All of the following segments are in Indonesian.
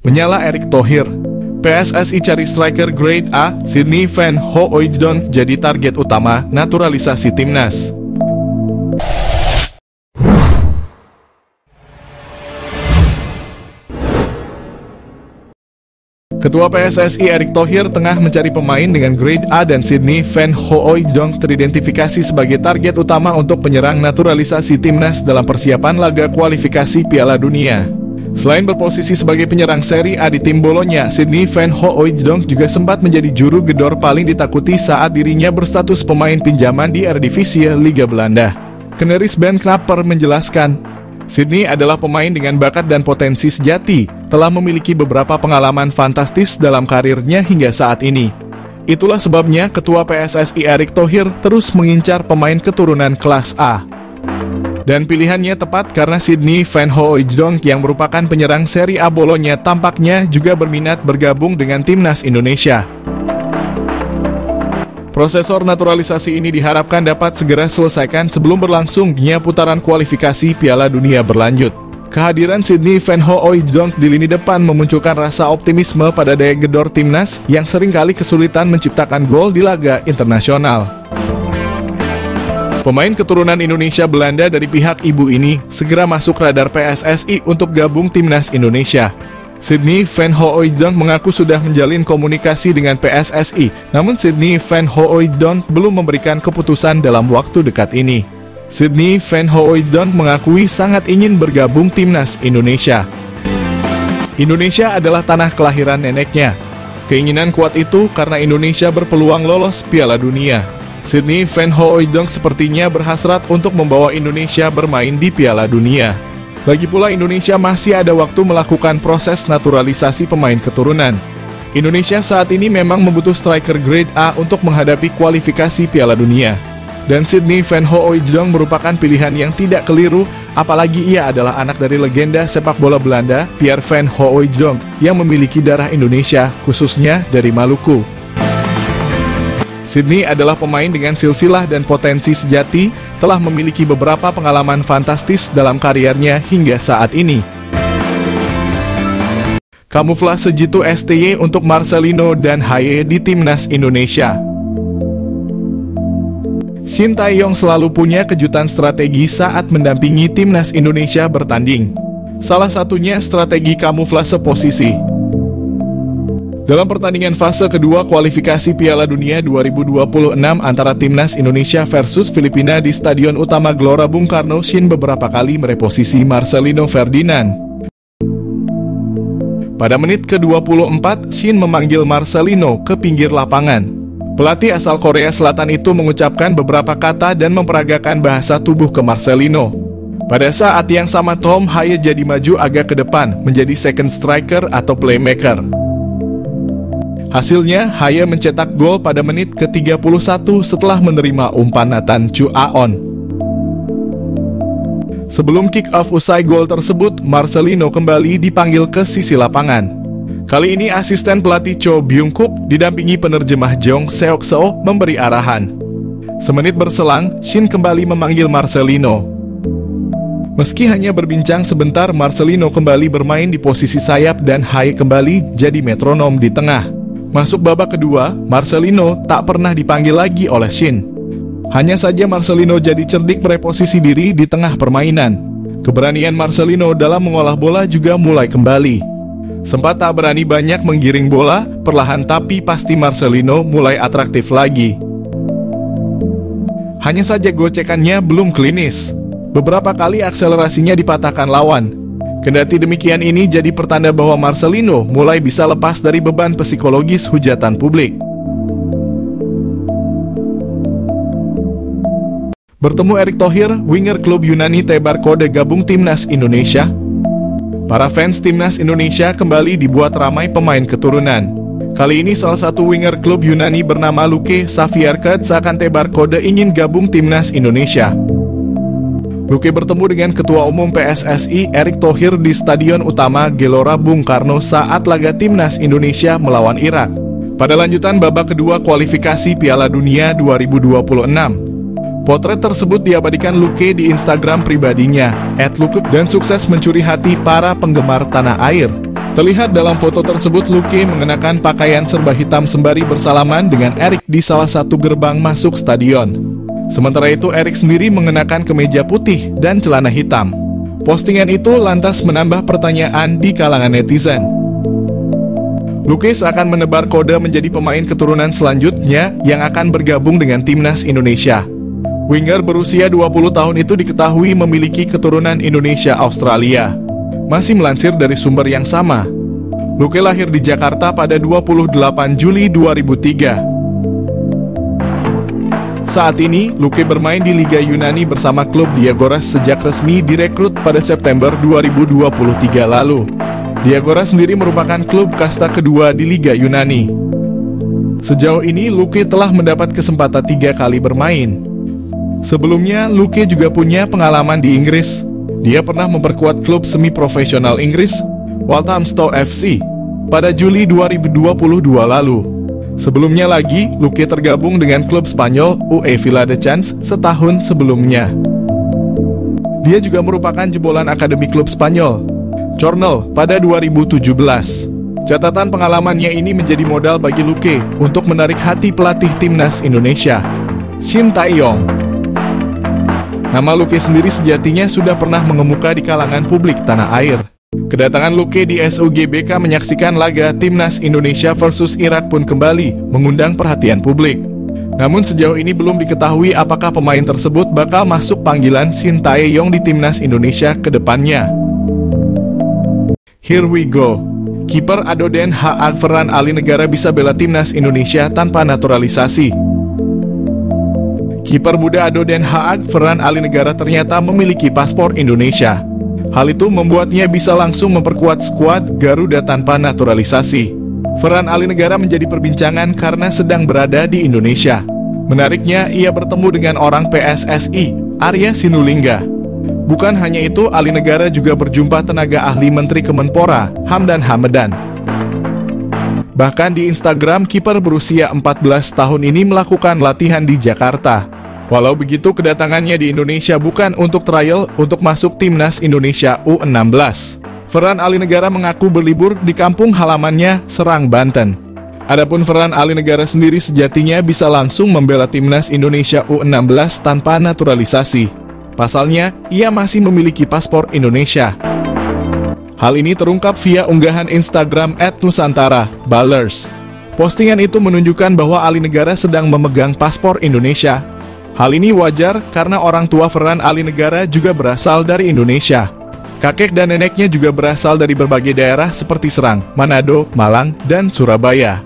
Menyala Erick Thohir. PSSI cari striker grade A, Sydney Van Hooijdonk jadi target utama naturalisasi timnas. Ketua PSSI Erick Thohir tengah mencari pemain dengan grade A dan Sydney Van Hooijdonk teridentifikasi sebagai target utama untuk penyerang naturalisasi timnas dalam persiapan laga kualifikasi Piala Dunia. Selain berposisi sebagai penyerang Serie A di tim Bolonya, Sydney Van Hooijdonk juga sempat menjadi juru gedor paling ditakuti saat dirinya berstatus pemain pinjaman di Eredivisie Liga Belanda. Canaries Ben Knapper menjelaskan, Sydney adalah pemain dengan bakat dan potensi sejati, telah memiliki beberapa pengalaman fantastis dalam karirnya hingga saat ini. Itulah sebabnya Ketua PSSI Erick Thohir terus mengincar pemain keturunan kelas A. Dan pilihannya tepat karena Sydney Van Hooijdonk yang merupakan penyerang Serie A Bolonya tampaknya juga berminat bergabung dengan timnas Indonesia. Prosesor naturalisasi ini diharapkan dapat segera selesaikan sebelum berlangsungnya putaran kualifikasi Piala Dunia berlanjut. Kehadiran Sydney Van Hooijdonk di lini depan memunculkan rasa optimisme pada daya gedor timnas yang seringkali kesulitan menciptakan gol di laga internasional. Pemain keturunan Indonesia Belanda dari pihak ibu ini segera masuk radar PSSI untuk gabung timnas Indonesia. Sydney Van Hooijdonk mengaku sudah menjalin komunikasi dengan PSSI, namun Sydney Van Hooijdonk belum memberikan keputusan dalam waktu dekat ini. Sydney Van Hooijdonk mengakui sangat ingin bergabung timnas Indonesia. Indonesia adalah tanah kelahiran neneknya. Keinginan kuat itu karena Indonesia berpeluang lolos Piala Dunia. Sydney Van Hooijdonk sepertinya berhasrat untuk membawa Indonesia bermain di Piala Dunia. Lagi pula Indonesia masih ada waktu melakukan proses naturalisasi pemain keturunan. Indonesia saat ini memang membutuh striker grade A untuk menghadapi kualifikasi Piala Dunia. Dan Sydney Van Hooijdonk merupakan pilihan yang tidak keliru, apalagi ia adalah anak dari legenda sepak bola Belanda, Pierre Van Hooijdonk, yang memiliki darah Indonesia, khususnya dari Maluku. Sydney adalah pemain dengan silsilah dan potensi sejati, telah memiliki beberapa pengalaman fantastis dalam karirnya hingga saat ini. Kamuflase jitu STY untuk Marcelino dan Haye di timnas Indonesia. Shin Tae-yong selalu punya kejutan strategi saat mendampingi timnas Indonesia bertanding. Salah satunya strategi kamuflase posisi. Dalam pertandingan fase kedua kualifikasi Piala Dunia 2026 antara timnas Indonesia versus Filipina di Stadion Utama Gelora Bung Karno, Shin beberapa kali mereposisi Marcelino Ferdinand. Pada menit ke-24, Shin memanggil Marcelino ke pinggir lapangan. Pelatih asal Korea Selatan itu mengucapkan beberapa kata dan memperagakan bahasa tubuh ke Marcelino. Pada saat yang sama Tom Haye jadi maju agak ke depan, menjadi second striker atau playmaker. Hasilnya, Haye mencetak gol pada menit ke-31 setelah menerima umpan Nathan Chu Aon. Sebelum kick-off usai gol tersebut, Marcelino kembali dipanggil ke sisi lapangan. Kali ini asisten pelatih Cho Byung-kook didampingi penerjemah Jong Seok-seo memberi arahan. Semenit berselang, Shin kembali memanggil Marcelino. Meski hanya berbincang sebentar, Marcelino kembali bermain di posisi sayap dan Haye kembali jadi metronom di tengah. Masuk babak kedua, Marcelino tak pernah dipanggil lagi oleh Shin. Hanya saja Marcelino jadi cerdik mereposisi diri di tengah permainan. Keberanian Marcelino dalam mengolah bola juga mulai kembali. Sempat tak berani banyak menggiring bola, perlahan tapi pasti Marcelino mulai atraktif lagi. Hanya saja gocekannya belum klinis. Beberapa kali akselerasinya dipatahkan lawan. Kendati demikian, ini jadi pertanda bahwa Marcelino mulai bisa lepas dari beban psikologis hujatan publik. Bertemu Erick Thohir, winger klub Yunani Tebar Kode gabung timnas Indonesia. Para fans timnas Indonesia kembali dibuat ramai pemain keturunan. Kali ini salah satu winger klub Yunani bernama Luke Savierket seakan Tebar Kode ingin gabung timnas Indonesia. Luke bertemu dengan Ketua Umum PSSI Erick Thohir di Stadion Utama Gelora Bung Karno saat laga timnas Indonesia melawan Irak. Pada lanjutan babak kedua kualifikasi Piala Dunia 2026. Potret tersebut diabadikan Luke di Instagram pribadinya @Luke dan sukses mencuri hati para penggemar tanah air. Terlihat dalam foto tersebut, Luque mengenakan pakaian serba hitam sembari bersalaman dengan Erik di salah satu gerbang masuk stadion. Sementara itu, Erik sendiri mengenakan kemeja putih dan celana hitam. Postingan itu lantas menambah pertanyaan di kalangan netizen. Luque akan menebar kode menjadi pemain keturunan selanjutnya yang akan bergabung dengan timnas Indonesia. Winger berusia 20 tahun itu diketahui memiliki keturunan Indonesia-Australia. Masih melansir dari sumber yang sama, Luque lahir di Jakarta pada 28 Juli 2003. Saat ini, Luque bermain di Liga Yunani bersama klub Diagoras sejak resmi direkrut pada September 2023 lalu. Diagoras sendiri merupakan klub kasta kedua di Liga Yunani. Sejauh ini, Luque telah mendapat kesempatan 3 kali bermain. Sebelumnya, Luque juga punya pengalaman di Inggris. Dia pernah memperkuat klub semi-profesional Inggris, Walthamstow FC, pada Juli 2022 lalu. Sebelumnya lagi, Luque tergabung dengan klub Spanyol UE Viladecans setahun sebelumnya. Dia juga merupakan jebolan akademi klub Spanyol, Cornell, pada 2017. Catatan pengalamannya ini menjadi modal bagi Luque untuk menarik hati pelatih timnas Indonesia, Shin Tae-yong. Nama Luque sendiri sejatinya sudah pernah mengemuka di kalangan publik tanah air. Kedatangan Luque di SUGBK menyaksikan laga timnas Indonesia versus Irak pun kembali mengundang perhatian publik. Namun sejauh ini belum diketahui apakah pemain tersebut bakal masuk panggilan Shin Tae-yong di timnas Indonesia ke depannya. Here we go. Kiper Ado Den Haag Ferran Ali Negara bisa bela timnas Indonesia tanpa naturalisasi. Kiper muda Ado Den Haag Ferran Ali Negara ternyata memiliki paspor Indonesia. Hal itu membuatnya bisa langsung memperkuat skuad Garuda tanpa naturalisasi. Ferran Ali Negara menjadi perbincangan karena sedang berada di Indonesia. Menariknya, ia bertemu dengan orang PSSI, Arya Sinulinga. Bukan hanya itu, Ali Negara juga berjumpa tenaga ahli Menteri Kemenpora, Hamdan Hamadan. Bahkan di Instagram, kiper berusia 14 tahun ini melakukan latihan di Jakarta. Walau begitu, kedatangannya di Indonesia bukan untuk trial untuk masuk timnas Indonesia U16. Ferran Ali Negara mengaku berlibur di kampung halamannya, Serang, Banten. Adapun Ferran Ali Negara sendiri sejatinya bisa langsung membela timnas Indonesia U16 tanpa naturalisasi. Pasalnya, ia masih memiliki paspor Indonesia. Hal ini terungkap via unggahan Instagram @nusantara_ballers. Postingan itu menunjukkan bahwa Ali Negara sedang memegang paspor Indonesia. Hal ini wajar karena orang tua Ferran Ali Negara juga berasal dari Indonesia. Kakek dan neneknya juga berasal dari berbagai daerah seperti Serang, Manado, Malang, dan Surabaya.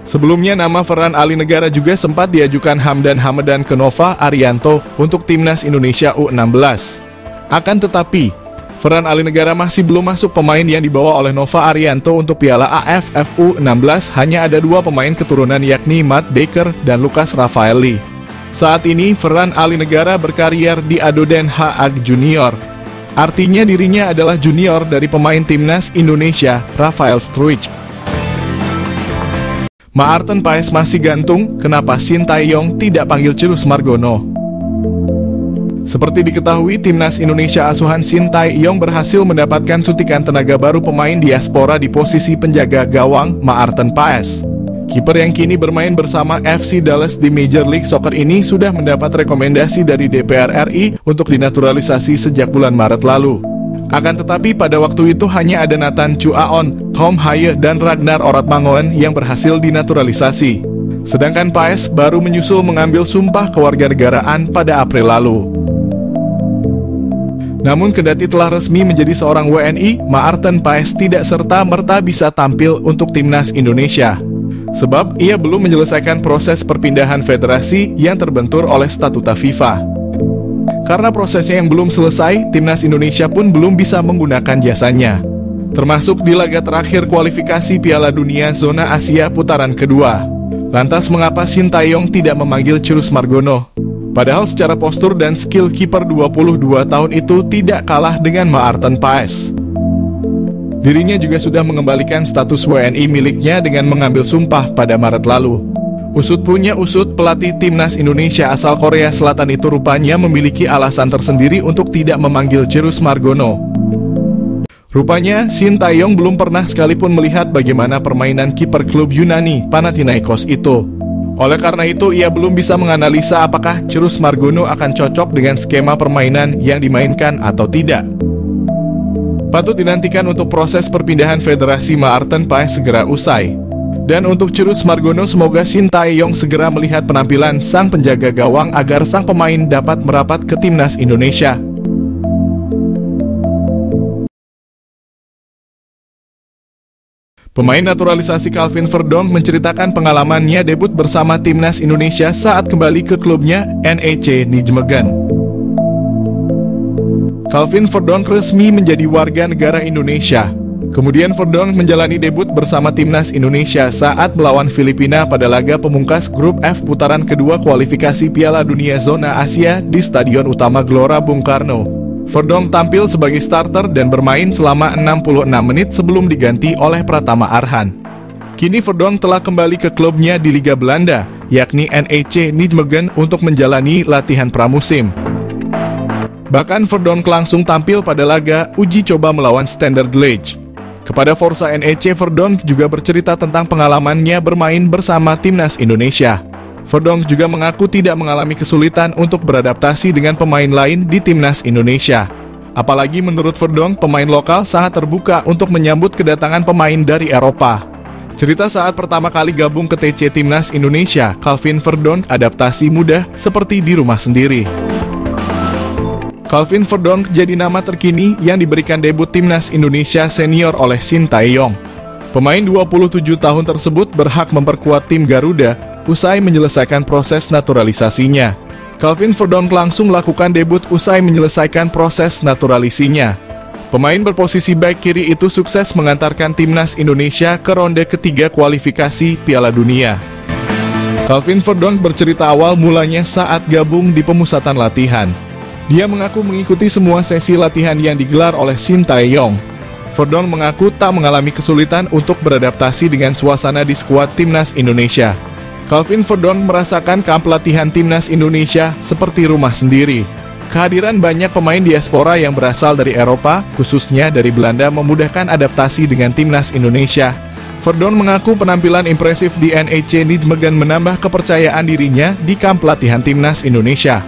Sebelumnya nama Ferran Ali Negara juga sempat diajukan Hamdan Hamadan ke Nova Arianto untuk timnas Indonesia U16. Akan tetapi, Ferran Ali Negara masih belum masuk pemain yang dibawa oleh Nova Arianto untuk Piala AFF U16. Hanya ada 2 pemain keturunan yakni Matt Baker dan Lucas Rafaeli. Saat ini Ferran Ali Negara berkarier di Ado Den Haag Junior. Artinya dirinya adalah junior dari pemain timnas Indonesia, Rafael Struijk. Maarten Paes masih gantung, kenapa Shin Tae-yong tidak panggil Cirus Margono? Seperti diketahui, timnas Indonesia asuhan Shin Tae-yong berhasil mendapatkan suntikan tenaga baru pemain diaspora di posisi penjaga gawang, Maarten Paes. Kiper yang kini bermain bersama FC Dallas di Major League Soccer ini sudah mendapat rekomendasi dari DPR RI untuk dinaturalisasi sejak bulan Maret lalu. Akan tetapi pada waktu itu hanya ada Nathan Chuaon, Tom Haye, dan Ragnar Oratmangoen yang berhasil dinaturalisasi. Sedangkan Paes baru menyusul mengambil sumpah kewarganegaraan pada April lalu. Namun kendati telah resmi menjadi seorang WNI, Maarten Paes tidak serta-merta bisa tampil untuk timnas Indonesia. Sebab ia belum menyelesaikan proses perpindahan federasi yang terbentur oleh statuta FIFA. Karena prosesnya yang belum selesai, timnas Indonesia pun belum bisa menggunakan jasanya. Termasuk di laga terakhir kualifikasi Piala Dunia Zona Asia putaran kedua. Lantas mengapa Shin Tae-yong tidak memanggil Cirus Margono? Padahal secara postur dan skill kiper 22 tahun itu tidak kalah dengan Maarten Paes. Dirinya juga sudah mengembalikan status WNI miliknya dengan mengambil sumpah pada Maret lalu. Usut punya usut, pelatih timnas Indonesia asal Korea Selatan itu rupanya memiliki alasan tersendiri untuk tidak memanggil Cirus Margono. Rupanya, Shin Tae-yong belum pernah sekalipun melihat bagaimana permainan kiper klub Yunani, Panathinaikos itu. Oleh karena itu, ia belum bisa menganalisa apakah Chirus Margono akan cocok dengan skema permainan yang dimainkan atau tidak. Patut dinantikan untuk proses perpindahan Federasi Maarten Paes segera usai. Dan untuk Chirus Margono, semoga Shin Tae-yong segera melihat penampilan sang penjaga gawang agar sang pemain dapat merapat ke timnas Indonesia. Pemain naturalisasi Calvin Verdonk menceritakan pengalamannya debut bersama timnas Indonesia saat kembali ke klubnya, NEC Nijmegen. Calvin Verdonk resmi menjadi warga negara Indonesia. Kemudian Verdonk menjalani debut bersama timnas Indonesia saat melawan Filipina pada laga pemungkas grup F putaran kedua kualifikasi Piala Dunia Zona Asia di Stadion Utama Gelora Bung Karno. Verdonk tampil sebagai starter dan bermain selama 66 menit sebelum diganti oleh Pratama Arhan. Kini Verdonk telah kembali ke klubnya di Liga Belanda, yakni NEC Nijmegen untuk menjalani latihan pramusim. Bahkan Verdonk langsung tampil pada laga uji coba melawan Standard Liège. Kepada Forza NEC, Verdonk juga bercerita tentang pengalamannya bermain bersama timnas Indonesia. Verdonk juga mengaku tidak mengalami kesulitan untuk beradaptasi dengan pemain lain di timnas Indonesia. Apalagi menurut Verdonk, pemain lokal sangat terbuka untuk menyambut kedatangan pemain dari Eropa. Cerita saat pertama kali gabung ke TC Timnas Indonesia, Calvin Verdonk adaptasi mudah seperti di rumah sendiri. Calvin Verdonk jadi nama terkini yang diberikan debut timnas Indonesia senior oleh Shin Tae-yong. Pemain 27 tahun tersebut berhak memperkuat tim Garuda usai menyelesaikan proses naturalisasinya. Calvin Verdonk langsung melakukan debut usai menyelesaikan proses naturalisasinya. Pemain berposisi back kiri itu sukses mengantarkan timnas Indonesia ke ronde ketiga kualifikasi Piala Dunia. Calvin Verdonk bercerita awal mulanya saat gabung di pemusatan latihan. Dia mengaku mengikuti semua sesi latihan yang digelar oleh Shin Tae-yong. Verdonk mengaku tak mengalami kesulitan untuk beradaptasi dengan suasana di skuad timnas Indonesia. Calvin Verdonk merasakan kamp latihan timnas Indonesia seperti rumah sendiri. Kehadiran banyak pemain diaspora yang berasal dari Eropa, khususnya dari Belanda, memudahkan adaptasi dengan timnas Indonesia. Verdonk mengaku penampilan impresif di NEC Nijmegen menambah kepercayaan dirinya di kamp latihan timnas Indonesia.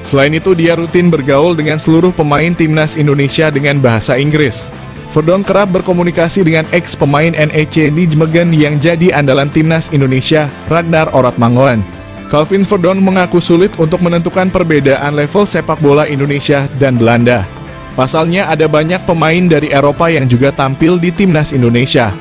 Selain itu, dia rutin bergaul dengan seluruh pemain timnas Indonesia dengan bahasa Inggris. Verdonk kerap berkomunikasi dengan ex-pemain NEC Nijmegen yang jadi andalan timnas Indonesia, Ragnar Oratmangoen. Calvin Verdonk mengaku sulit untuk menentukan perbedaan level sepak bola Indonesia dan Belanda. Pasalnya ada banyak pemain dari Eropa yang juga tampil di timnas Indonesia.